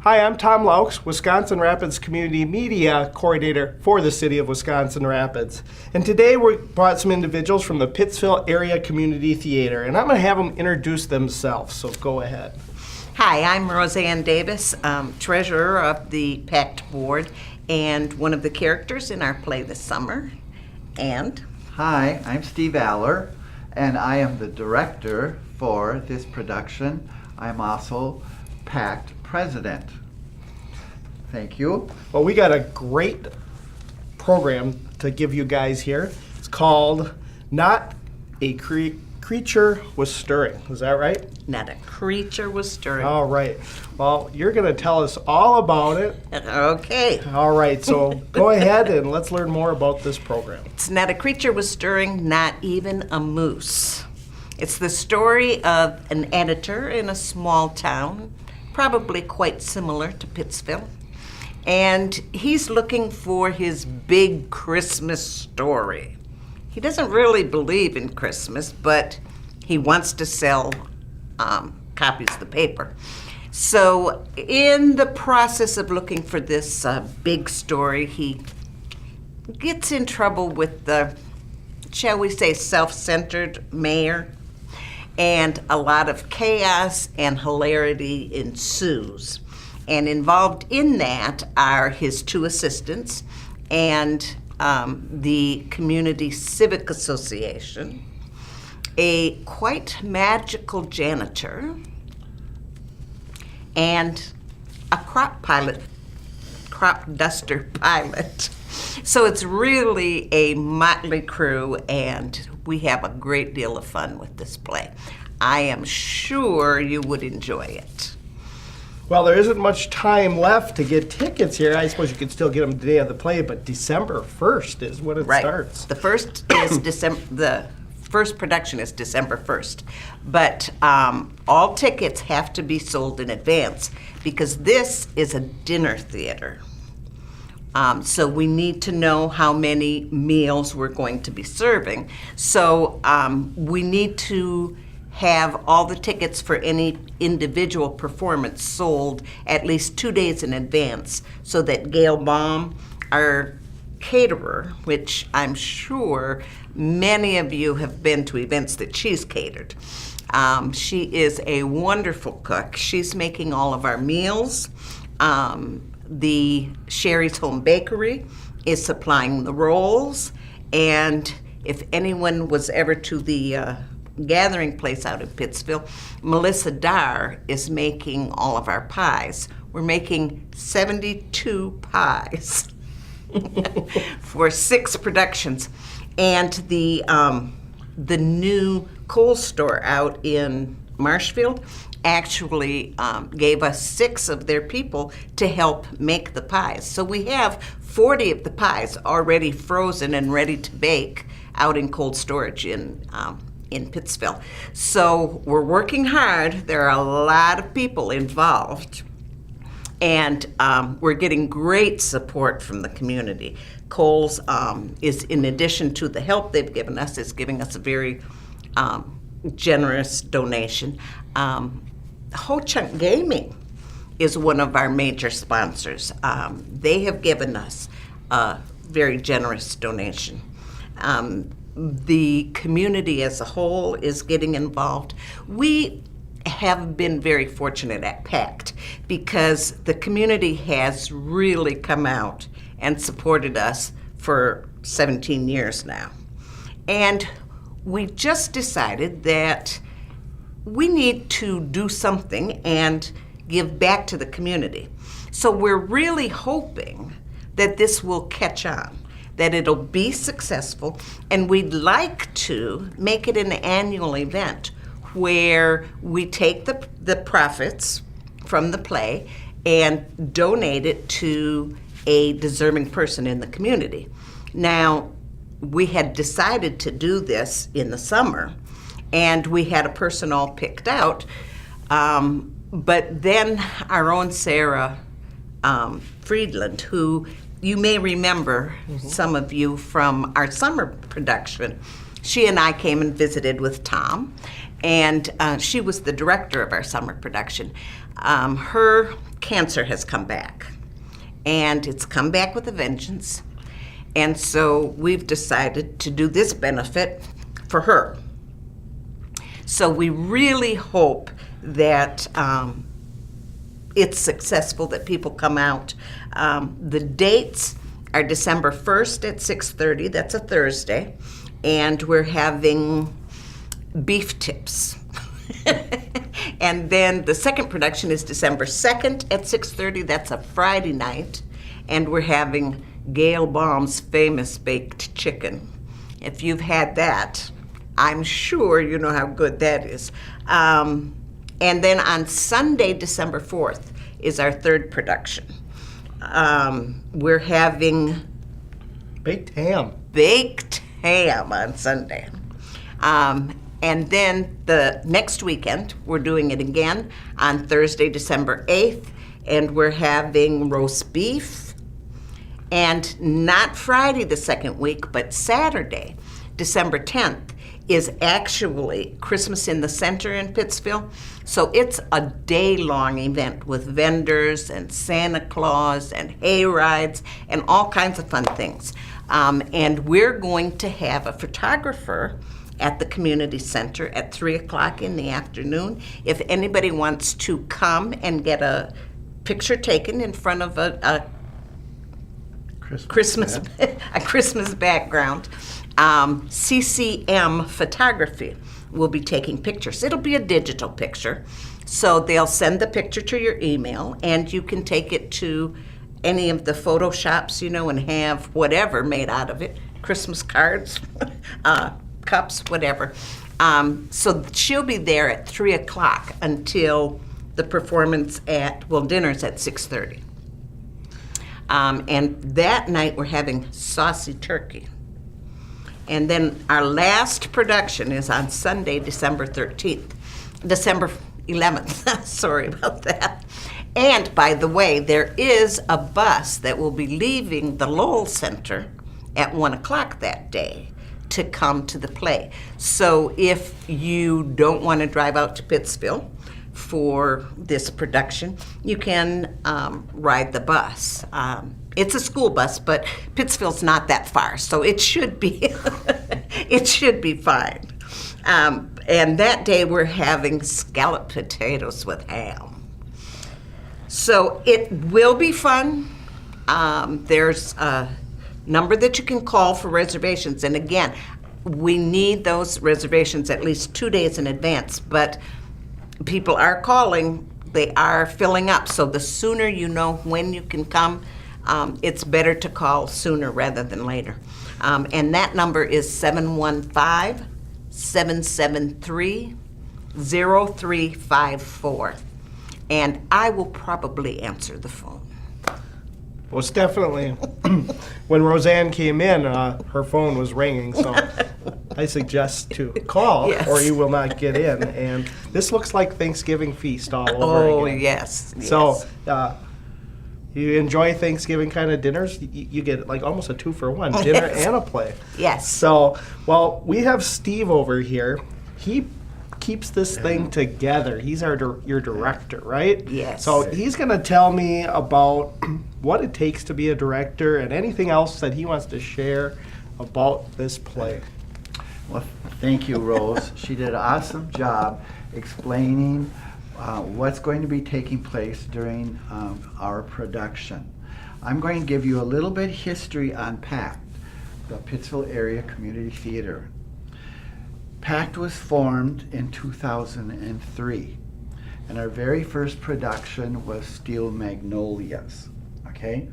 Hi, I'm Tom Laux, Wisconsin Rapids Community Media Coordinator for the City of Wisconsin Rapids. And today we brought some individuals from the Pittsville Area Community Theater, and I'm going to have them introduce themselves, so go ahead. Hi, I'm Roseanne Davis, treasurer of the PACT board and one of the characters in our play this summer. And Hi, I'm Steve Aller, and I am the director for this production. I'm also PACT president. Thank you. Well, we got a great program to give you guys here. It's called Not a Creature Was Stirring. Is that right? Not a Creature Was Stirring. All right. Well, you're going to tell us all about it. Okay. All right. So go ahead and let's learn more about this program. It's Not a Creature Was Stirring, Not Even a Moose. It's the story of an editor in a small town, probably quite similar to Pittsville. And he's looking for his big Christmas story. He doesn't really believe in Christmas, but he wants to sell copies of the paper. So in the process of looking for this big story, he gets in trouble with the, shall we say, self-centered mayor, and a lot of chaos and hilarity ensues. And involved in that are his two assistants and the Community Civic Association, a quite magical janitor, and a crop duster pilot. So it's really a motley crew, and we have a great deal of fun with this play. I am sure you would enjoy it. Well, there isn't much time left to get tickets here. I suppose you could still get them the day of the play, but December 1st is when it starts. The first is the first production is December 1st. But all tickets have to be sold in advance because this is a dinner theater. So we need to know how many meals we're going to be serving. So we need to have all the tickets for any individual performance sold at least 2 days in advance so that Gail Baum, our caterer, which I'm sure many of you have been to events that she's catered. She is a wonderful cook. She's making all of our meals. The Sherry's Home Bakery is supplying the rolls, and if anyone was ever to the gathering place out in Pittsville, Melissa Darr is making all of our pies. We're making 72 pies for 6 productions. And the new coal store out in Marshfield actually gave us 6 of their people to help make the pies. So we have 40 of the pies already frozen and ready to bake out in cold storage in Pittsville. So we're working hard. There are a lot of people involved, and we're getting great support from the community. Kohl's is, in addition to the help they've given us, is giving us a very generous donation. Ho Chunk Gaming is one of our major sponsors. They have given us a very generous donation. The community as a whole is getting involved. We have been very fortunate at PACT because the community has really come out and supported us for 17 years now. And we just decided that we need to do something and give back to the community. So we're really hoping that this will catch on, that it'll be successful, and we'd like to make it an annual event where we take the profits from the play and donate it to a deserving person in the community. Now, we had decided to do this in the summer, and we had a person all picked out, but then our own Sarah Friedland, who you may remember, some of you, from our summer production. She and I came and visited with Tom, and she was the director of our summer production. Her cancer has come back. And it's come back with a vengeance. And so we've decided to do this benefit for her. So we really hope that it's successful, that people come out. The dates are December 1st at 6:30. That's a Thursday. And we're having beef tips. And then the second production is December 2nd at 6:30. That's a Friday night. And we're having Gail Baum's famous baked chicken. If you've had that, I'm sure you know how good that is. And then on Sunday, December 4th, is our third production. We're having Baked ham. baked ham on Sunday. And then the next weekend, we're doing it again on Thursday, December 8th, and we're having roast beef. And not Friday the second week, but Saturday, December 10th, is actually Christmas in the Center in Pittsville. So it's a day-long event with vendors and Santa Claus and hay rides and all kinds of fun things. And we're going to have a photographer at the community center at 3 o'clock in the afternoon. If anybody wants to come and get a picture taken in front of a Christmas a Christmas background, CCM Photography will be taking pictures. It'll be a digital picture. So they'll send the picture to your email, and you can take it to any of the photo shops, you know, and have whatever made out of it, Christmas cards, cups, whatever. So she'll be there at 3 o'clock until the performance dinner's at 6:30. And that night we're having saucy turkey. And then our last production is on Sunday, December 11th. Sorry about that. And by the way, there is a bus that will be leaving the Lowell Center at 1 o'clock that day to come to the play. So if you don't want to drive out to Pittsville for this production, you can ride the bus. It's a school bus, but Pittsville's not that far, so it should be it should be fine. And that day we're having scalloped potatoes with ham. So it will be fun. There's a number that you can call for reservations, and again, we need those reservations at least 2 days in advance, but people are calling, they are filling up, so the sooner you know when you can come, it's better to call sooner rather than later. And that number is 715-773-0354. And I will probably answer the phone. Well, it's definitely, when Roseanne came in, her phone was ringing, so I suggest to call Yes. or you will not get in. And this looks like Thanksgiving feast all over Oh, again. yes. So, you enjoy Thanksgiving kind of dinners? You get like almost a 2-for-1, dinner Yes. and a play. Yes. So, well, we have Steve over here. He keeps this thing together. He's your director, right? Yes. So he's going to tell me about what it takes to be a director and anything else that he wants to share about this play. Well, thank you, Rose. She did an awesome job explaining what's going to be taking place during our production. I'm going to give you a little bit history on PACT, the Pittsville Area Community Theater. PACT was formed in 2003, and our very first production was Steel Magnolias, okay?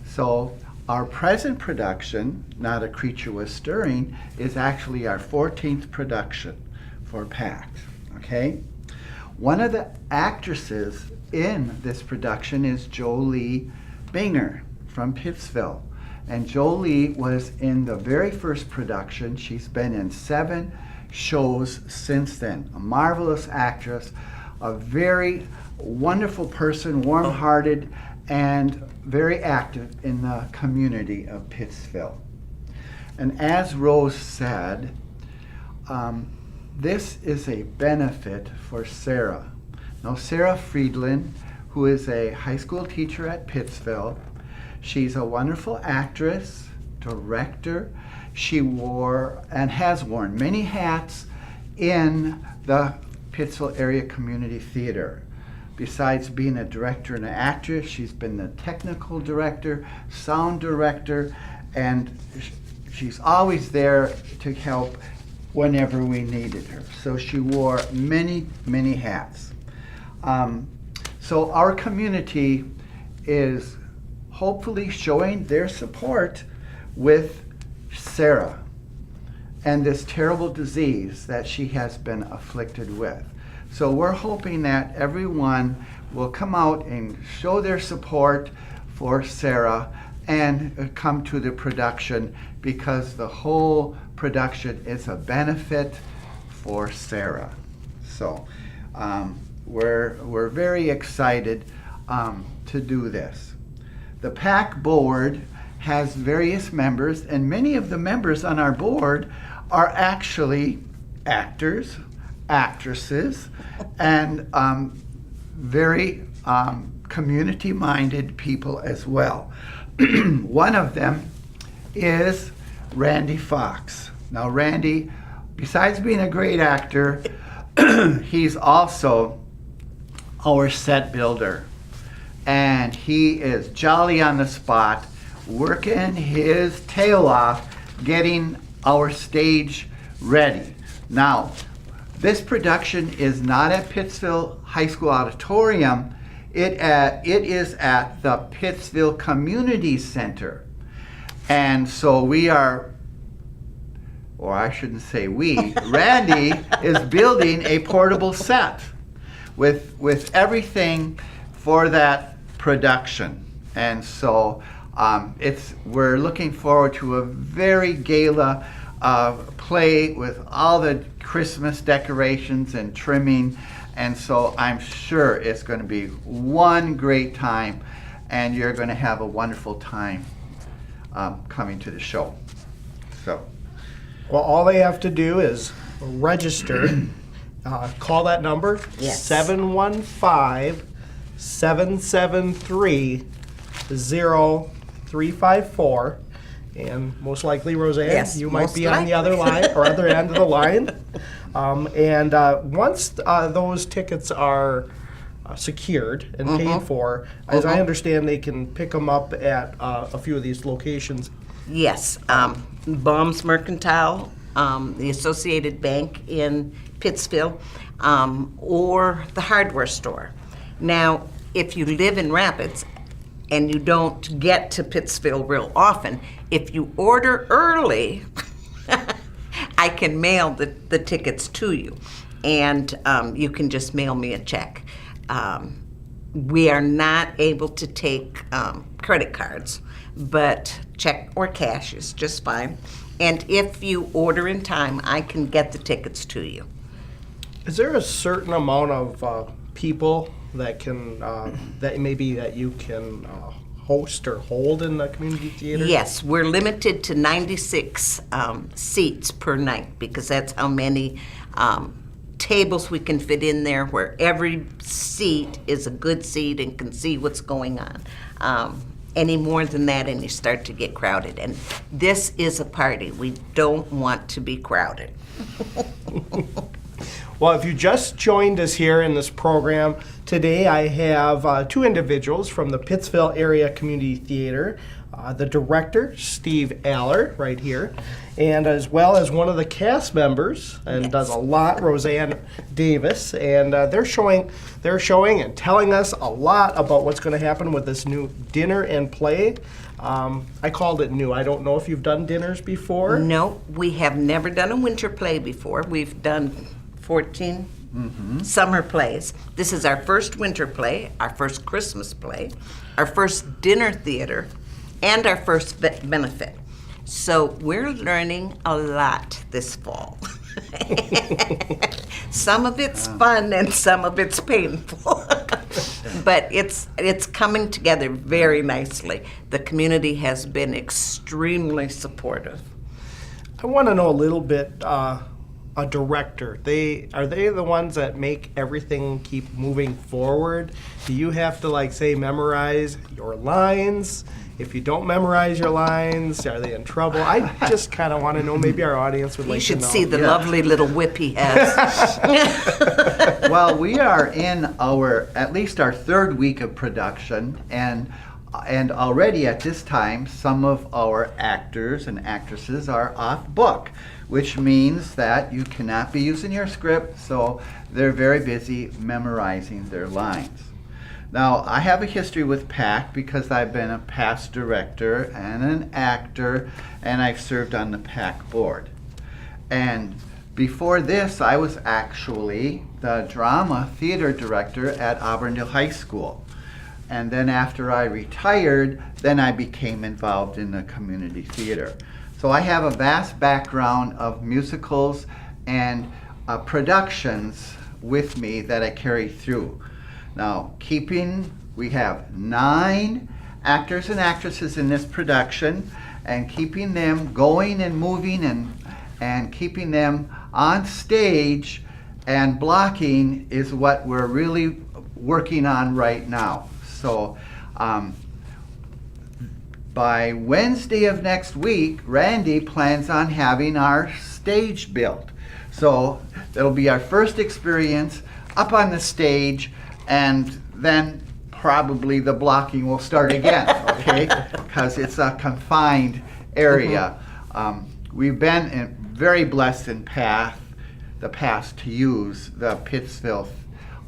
So our present production, Not a Creature Was Stirring, is actually our 14th production for PACT, okay? One of the actresses in this production is Jolie Boehner from Pittsville. And Jolie was in the very first production. She's been in 7 shows since then. A marvelous actress, a very wonderful person, warm-hearted, and very active in the community of Pittsville. And as Rose said, this is a benefit for Sarah. Now, Sarah Friedland, who is a high school teacher at Pittsville. She's a wonderful actress, director. She wore and has worn many hats in the Pittsville Area Community Theater. Besides being a director and an actress, she's been the technical director, sound director, and she's always there to help whenever we needed her. So she wore many, many hats. So our community is hopefully showing their support with Sarah and this terrible disease that she has been afflicted with. So we're hoping that everyone will come out and show their support for Sarah and come to the production, because the whole production is a benefit for Sarah. So we're very excited to do this. The PAC board has various members, and many of the members on our board are actually actors, actresses, and very community-minded people as well. One of them is Randy Fox. Now Randy, besides being a great actor, he's also our set builder. And he is jolly on the spot, working his tail off, getting our stage ready. Now, this production is not at Pittsville High School Auditorium. It is at the Pittsville Community Center. And so we are, or I shouldn't say we, Randy is building a portable set with everything for that production. And so we're looking forward to a very gala play with all the Christmas decorations and trimming, and so I'm sure it's going to be one great time, and you're going to have a wonderful time coming to the show. So, Well, all they have to do is register. Call that number, Yes. 715-773-0354. And most likely, Roseanne, Yes, you might most be on the other line or other end of the line. Once those tickets are secured and paid for, as I understand, they can pick them up at a few of these locations. Yes, Baum's Mercantile, the Associated Bank in Pittsville, or the hardware store. Now, if you live in Rapids and you don't get to Pittsville real often, if you order early, I can mail the tickets to you, and you can just mail me a check. We are not able to take credit cards, but check or cash is just fine. And if you order in time, I can get the tickets to you. Is there a certain amount of people that can that you can host or hold in the community theater? Yes, we're limited to 96 seats per night, because that's how many tables we can fit in there, where every seat is a good seat and can see what's going on. Any more than that and you start to get crowded. And this is a party. We don't want to be crowded. Well, if you just joined us here in this program, today I have two individuals from the Pittsville Area Community Theater, the director, Steve Aller, right here, and as well as one of the cast members, and does a lot, Roseanne Davis, and they're showing and telling us a lot about what's going to happen with this new dinner and play. I called it new. I don't know if you've done dinners before. No, we have never done a winter play before. We've done 14 summer plays. This is our first winter play, our first Christmas play, our first dinner theater, and our first benefit. So we're learning a lot this fall. Some of it's fun and some of it's painful. But it's coming together very nicely. The community has been extremely supportive. I want to know a little bit a director? Are they the ones that make everything keep moving forward? Do you have to like say memorize your lines? If you don't memorize your lines, are they in trouble? I just kind of want to know. Maybe our audience would like to know. You should see the lovely little whip he has. Well, we are in at least our third week of production, and already at this time, some of our actors and actresses are off book, which means that you cannot be using your script, so they're very busy memorizing their lines. Now, I have a history with PAC because I've been a past director and an actor, and I've served on the PAC board. And before this, I was actually the drama theater director at Auburndale High School. And then after I retired, then I became involved in the community theater. So I have a vast background of musicals and productions with me that I carry through. Now, we have 9 actors and actresses in this production, and keeping them going and moving and keeping them on stage and blocking is what we're really working on right now. So by Wednesday of next week, Randy plans on having our stage built. So that'll be our first experience up on the stage, and then probably the blocking will start again, okay? Because it's a confined area. We've been very blessed in the past to use the Pittsville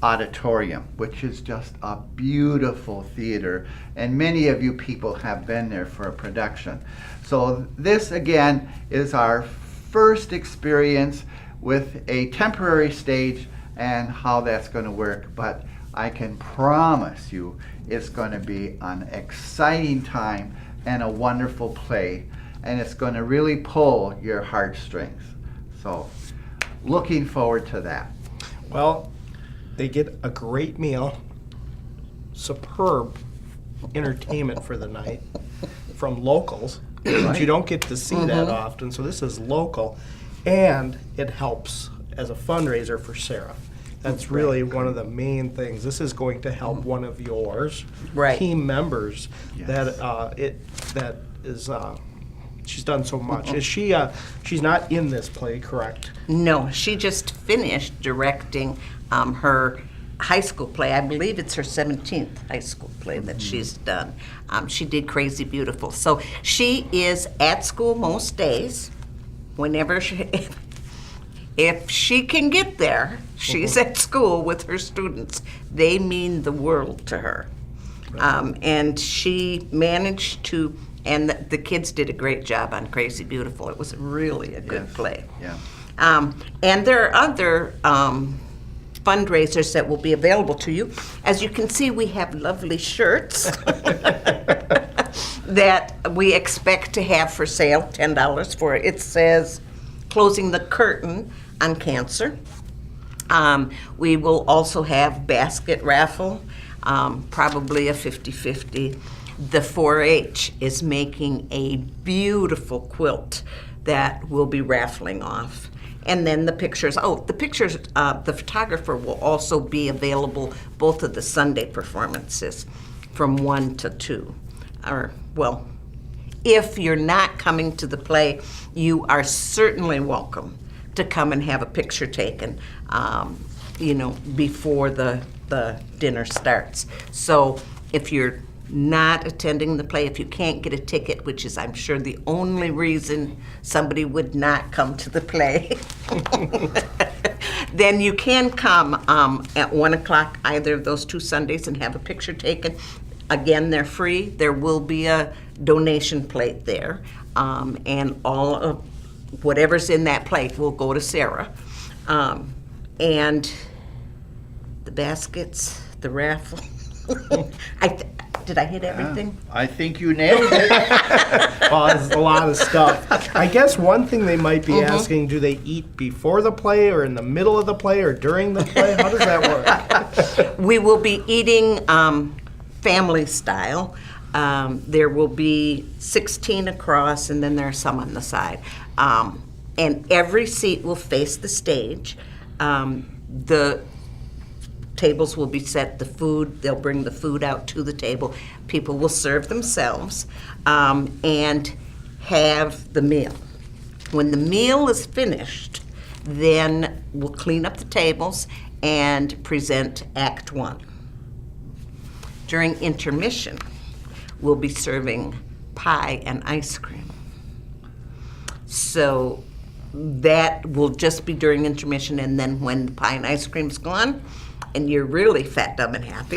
Auditorium, which is just a beautiful theater, and many of you people have been there for a production. So this again is our first experience with a temporary stage and how that's going to work, but I can promise you it's going to be an exciting time and a wonderful play, and it's going to really pull your heartstrings. So looking forward to that. Well, they get a great meal, superb entertainment for the night from locals, which you don't get to see that often. So this is local, and it helps as a fundraiser for Sarah. That's really one of the main things. This is going to help one of yours team members. Yes. that is. She's done so much. Is she? She's not in this play, correct? No, she just finished directing her high school play. I believe it's her 17th high school play that she's done. She did Crazy Beautiful. So she is at school most days. Whenever if she can get there, she's at school with her students. They mean the world to her. And she managed to, and the kids did a great job on Crazy Beautiful. It was really a good play. Yeah. And there are other fundraisers that will be available to you. As you can see, we have lovely shirts that we expect to have for sale, $10 for it. It says, "Closing the Curtain on Cancer." We will also have basket raffle, probably a 50-50. The 4-H is making a beautiful quilt that we'll be raffling off. And then the pictures, the photographer will also be available both of the Sunday performances from 1 to 2. Or, well, if you're not coming to the play, you are certainly welcome to come and have a picture taken, before the dinner starts. So if you're not attending the play, if you can't get a ticket, which is, I'm sure, the only reason somebody would not come to the play, then you can come at 1 o'clock either of those 2 Sundays and have a picture taken. Again, they're free. There will be a donation plate there, and all of whatever's in that plate will go to Sarah. And the baskets, the raffle. Did I hit everything? I think you nailed it. Well, it's a lot of stuff. I guess one thing they might be asking, do they eat before the play or in the middle of the play or during the play? How does that work? We will be eating family style. There will be 16 across, and then there are some on the side. and every seat will face the stage. The tables will be set, they'll bring the food out to the table. People will serve themselves and have the meal. When the meal is finished, then we'll clean up the tables and present Act 1. During intermission, we'll be serving pie and ice cream. So that will just be during intermission, and then when the pie and ice cream's gone, and you're really fat, dumb, and happy,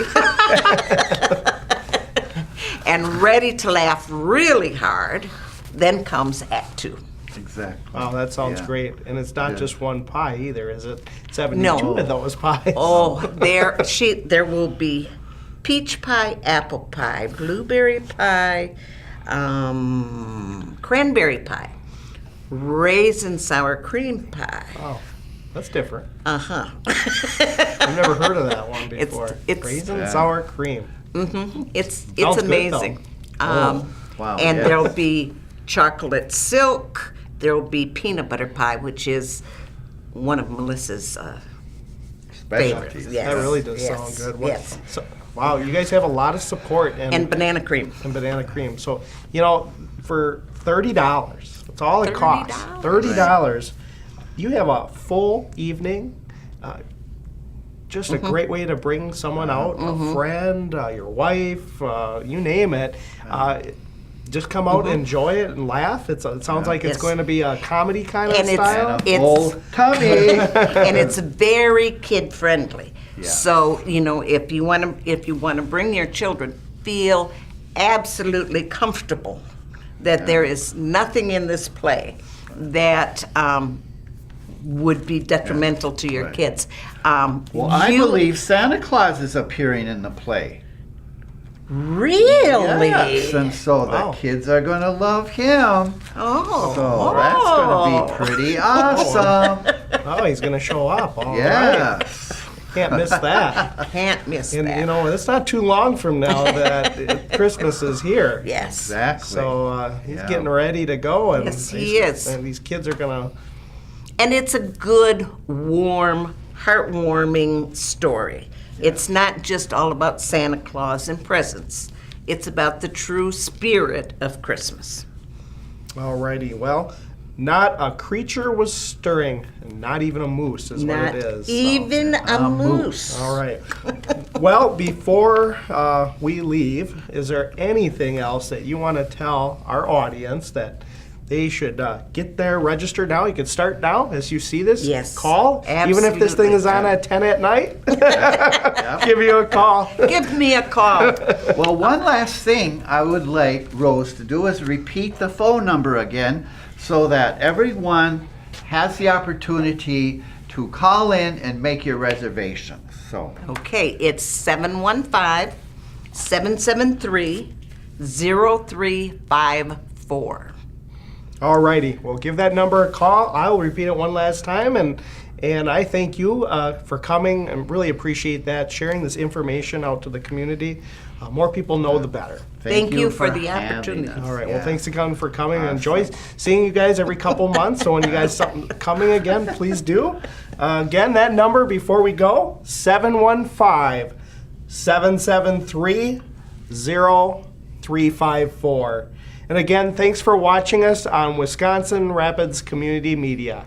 and ready to laugh really hard, then comes Act 2. Exactly. Wow, that sounds Yeah. great. And it's not Yeah. just one pie either, is it? 72 No. of those pies. Oh, there will be peach pie, apple pie, blueberry pie, cranberry pie, raisin sour cream pie. Oh, that's different. Uh-huh. I've never heard of that one before. it's- Raisin Yeah. sour cream. It's Sounds good, amazing. Oh, wow, And yes. there'll be chocolate silk. There'll be peanut butter pie, which is one of Melissa's favorites. Specialties. Yes. That really does yes, sound good. Yes. So, wow, you guys have a lot of support And banana cream. and banana cream. So, for $30, that's all it costs. $30. You have a full evening. Just a great way to bring someone out, a friend, your wife, you name it. Just come out, enjoy it, and laugh. It sounds like it's Yes. going to be a comedy kind of And it's- style. And a full tummy. And it's very kid friendly. Yeah. So if you want to bring your children, feel absolutely comfortable that there is nothing in this play that would be detrimental to your Right. kids. Well, I believe Santa Claus is appearing in the play. Really? Yes, and so Wow. the kids are going to love him. Oh. So that's going to be pretty awesome. Oh, he's going to show up. All right. Yes. Can't miss that. Can't miss And that. it's not too long from now that Christmas is here. Yes. Exactly. So he's Yeah. getting ready to go, and Yes, he is. And these kids are gonna. And it's a good, warm, heartwarming story. It's not just all about Santa Claus and presents. It's about the true spirit of Christmas. Alrighty, well, not a creature was stirring, and not even a moose is Not what it is. so. even a moose. All right. Well, before we leave, is there anything else that you want to tell our audience that they should get there registered now? You could start now as you see this. Yes, Call. Even if this thing absolutely. is on at 10 at night, give you a call. Give me a call. Well, one last thing I would like Rose to do is repeat the phone number again so that everyone has the opportunity to call in and make your reservations. So, Okay, it's 715-773-0354. Alrighty, well, give that number a call. I will repeat it one last time, and I thank you for coming and really appreciate that, sharing this information out to the community. More people know, the better. Thank you for the having opportunity. us. All right, Yeah. well, thanks again for coming. I enjoy seeing you guys every couple months, so when you guys something coming again, please do. Again, that number before we go, 715-773-0354. And again, thanks for watching us on Wisconsin Rapids Community Media.